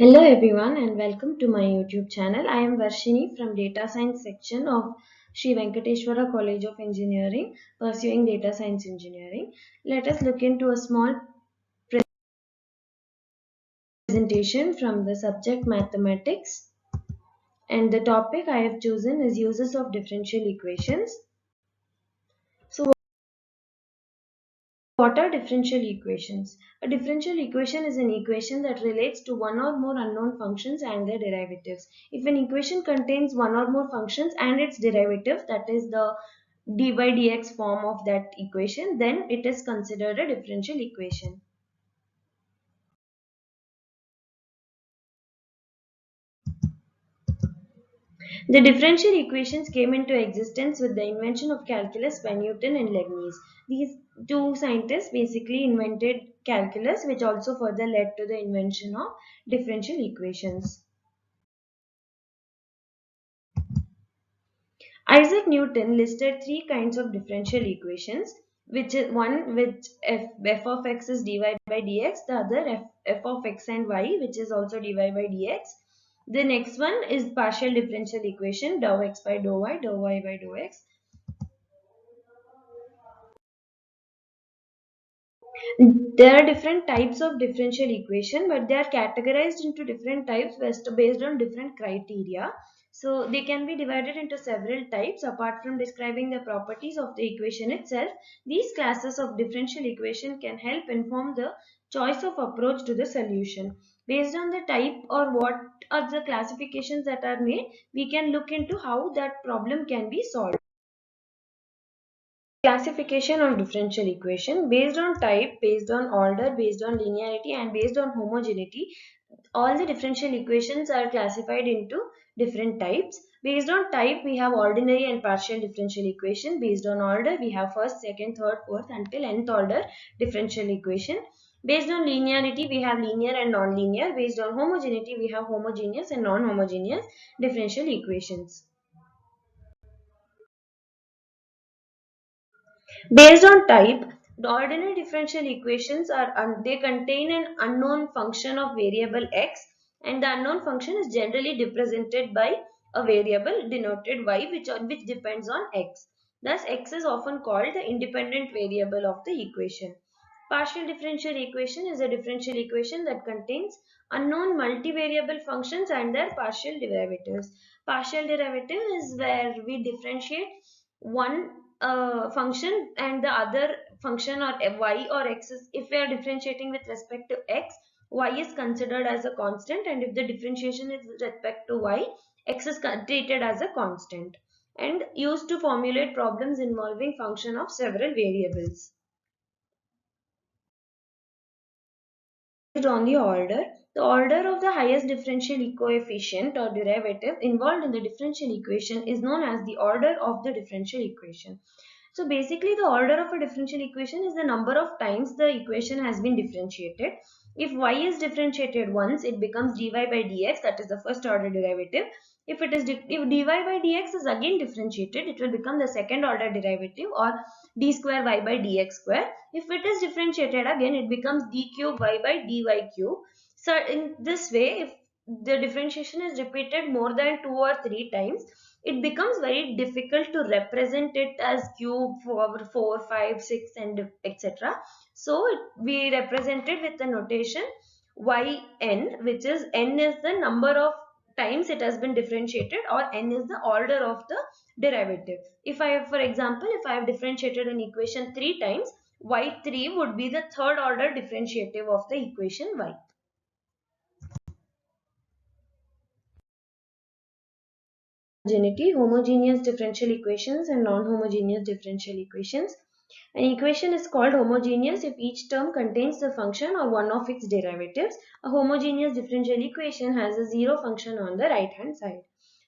Hello everyone and welcome to my YouTube channel. I am Varshini from Data Science section of Sri Venkateshwara College of Engineering, pursuing Data Science Engineering. Let us look into a small presentation from the subject Mathematics, and the topic I have chosen is uses of differential equations. So what are differential equations? A differential equation is an equation that relates to one or more unknown functions and their derivatives. If an equation contains one or more functions and its derivative, that is the dy dx form of that equation, then it is considered a differential equation. The differential equations came into existence with the invention of calculus by Newton and Leibniz. These two scientists basically invented calculus, which also further led to the invention of differential equations. Isaac Newton listed three kinds of differential equations, which is one which f of x is dy by dx, the other f of x and y, which is also dy by dx. The next one is partial differential equation, dou x by dou y by dou x. There are different types of differential equation, but they are categorized into different types based on different criteria. So they can be divided into several types. Apart from describing the properties of the equation itself, these classes of differential equation can help inform the choice of approach to the solution. Based on the type or what are the classifications that are made, we can look into how that problem can be solved. Classification of differential equation based on type, based on order, based on linearity, and based on homogeneity. All the differential equations are classified into different types. Based on type, we have ordinary and partial differential equation. Based on order, we have first, second, third, fourth until nth order differential equation. Based on linearity, we have linear and non-linear. Based on homogeneity, we have homogeneous and non-homogeneous differential equations. Based on type, the ordinary differential equations they contain an unknown function of variable x, and the unknown function is generally represented by a variable denoted y which depends on x. Thus x is often called the independent variable of the equation. Partial differential equation is a differential equation that contains unknown multivariable functions and their partial derivatives. Partial derivative is where we differentiate one function and the other function or y or x is, if we are differentiating with respect to x, y is considered as a constant, and if the differentiation is with respect to y, x is treated as a constant and used to formulate problems involving function of several variables. Based on the order of the highest differential coefficient or derivative involved in the differential equation is known as the order of the differential equation. So basically the order of a differential equation is the number of times the equation has been differentiated. If y is differentiated once, it becomes dy by dx, that is the first order derivative. If dy by dx is again differentiated, it will become the second order derivative, or d square y by dx square. If it is differentiated again, it becomes d cube y by dy cube. So in this way, if the differentiation is repeated more than 2 or 3 times, it becomes very difficult to represent it as cube 4, 5, 6 and etc. So we represent it with the notation yn, which is n is the number of times it has been differentiated, or n is the order of the derivative. If I have, for example, if I have differentiated an equation 3 times, y3 would be the third order differentiative of the equation y. Homogeneous differential equations and non-homogeneous differential equations. An equation is called homogeneous if each term contains the function or one of its derivatives. A homogeneous differential equation has a zero function on the right hand side.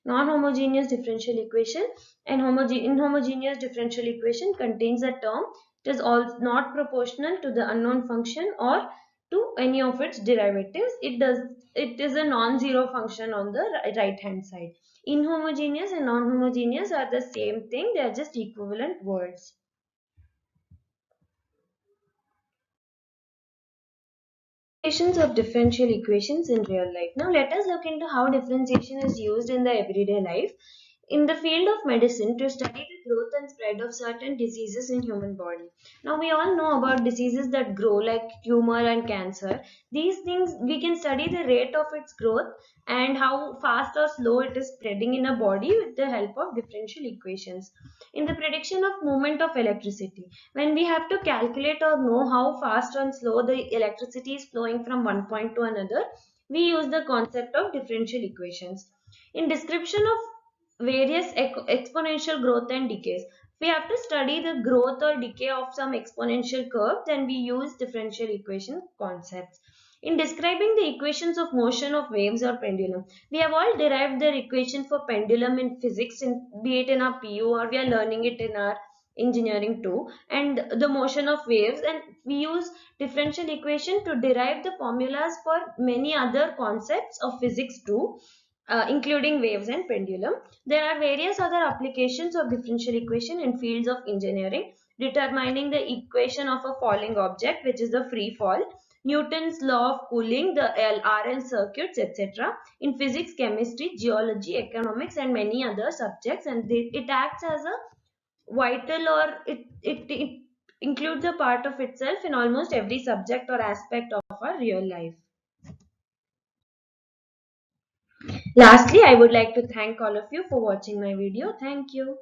Non-homogeneous differential equation and inhomogeneous differential equation contains a term that is all not proportional to the unknown function or to any of its derivatives. It is a non-zero function on the right hand side. Inhomogeneous and non-homogeneous are the same thing, they are just equivalent words. Applications of differential equations in real life. Now let us look into how differentiation is used in the everyday life. In the field of medicine, to study the growth and spread of certain diseases in human body. Now we all know about diseases that grow like tumor and cancer. These things we can study the rate of its growth and how fast or slow it is spreading in a body with the help of differential equations. In the prediction of movement of electricity, when we have to calculate or know how fast and slow the electricity is flowing from one point to another, we use the concept of differential equations. In description of various exponential growth and decays, we have to study the growth or decay of some exponential curve, then we use differential equation concepts. In describing the equations of motion of waves or pendulum, we have all derived their equation for pendulum in physics, be it in our PU or we are learning it in our engineering too, and the motion of waves, and we use differential equation to derive the formulas for many other concepts of physics too, including waves and pendulum. There are various other applications of differential equation in fields of engineering, determining the equation of a falling object, which is the free fall, Newton's law of cooling, the RL circuits, etc. In physics, chemistry, geology, economics, and many other subjects, and it acts as a vital, or it includes a part of itself in almost every subject or aspect of our real life. Lastly, I would like to thank all of you for watching my video. Thank you.